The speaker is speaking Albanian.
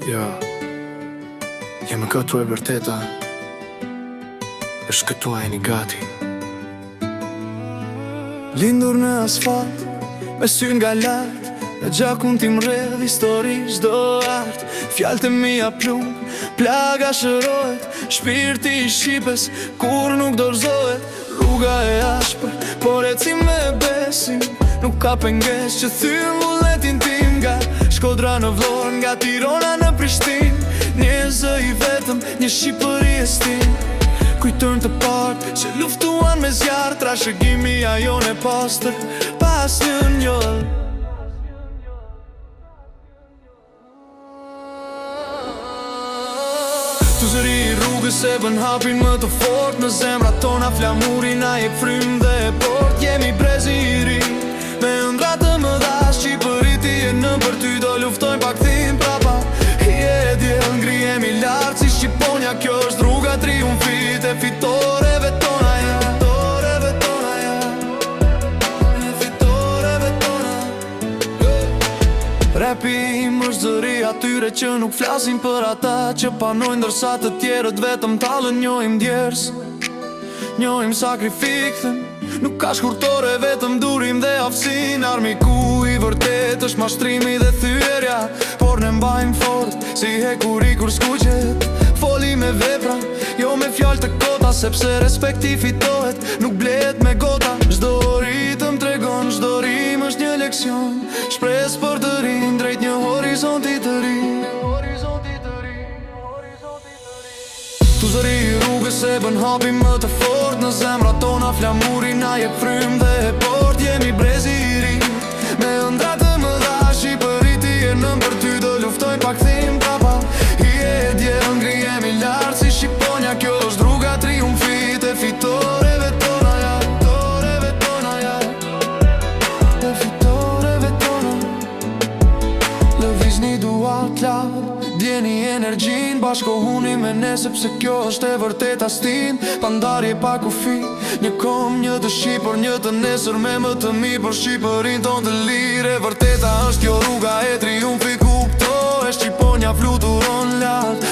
Ja, jemi këtu e vërteta. Është këtu e një gati. Lindur në asfalt, me sy nga lart, në gjakun tim rrëdh histori çdo art. Fjalët e mia plumb, plaga shërohet, shpirti i shqipes kur nuk dorëzohet. Rruga e ashpër, por ecim me besim, nuk ka pengesë që thyrë mulletin tim. Nga Shkodra në Vlorë, nga Tirana në Prishtinë, një zë i vetëm, një Shqipëri e stin. Kujtojmë të partë që luftuan me zjarë, trashëgimi ajo në pastër pas një njoll. Tu zëri i rrugës e bën hapin më të fort, në zemrat tona flamuri na jep frym dhe e port. Jemi brezi i ri, me ëndra të mëdha, Shqipëri ti e në për ty, do luftojmë pa kthim prapa. Je diell ngrihemi lart si Shqiponja, kjo është rruga triumfit e fitoreve tona, ja. Fitoreve tona, ja. Fitoreve tona. Rapi im është zëri atyre që nuk flasin për ata që panojnë, ndërsa të tjerët vetëm tallën. Njohim djers, njohim sakrifikën, nuk ka shkurtore, vetëm durim dhe aftësin. Armiku i vërtet është mashtrimi dhe thyerja, por ne mbajmë fort si hekuri kur skuqet. Foli me vepra, jo me fjalë të kota, sepse respekti fitohet, nuk blehet me gota. Çdo ritëm tregon, çdo rim është një leksion, shpresë për të rinj drejt një horizonti të ri. Tu zëri i rrugës e bën hapin më të fort, në zemrat tona flamuri na jep frym dhe e port. Jemi brezi i ri, me ëndra të mëdha, Shqipëri ti e në për ty, do luftojmë pa kthim prapa. Je diell ngrihemi lart si Shqiponja, kjo është rruga triumfit e fitoreve tona, ja. Fitoreve tona, ja. E fitoreve tona. Lëvizni duart lart, djeni energjin, bashkohuni me ne, sepse kjo është e vërteta stin. Pandarje pa kufi, një kom, një të Shqipër, një të nesër me më të mi për Shqipërin ton të lirë. E vërteta është kjo rruga e triumfi, kupto e Shqiponja fluturon lart,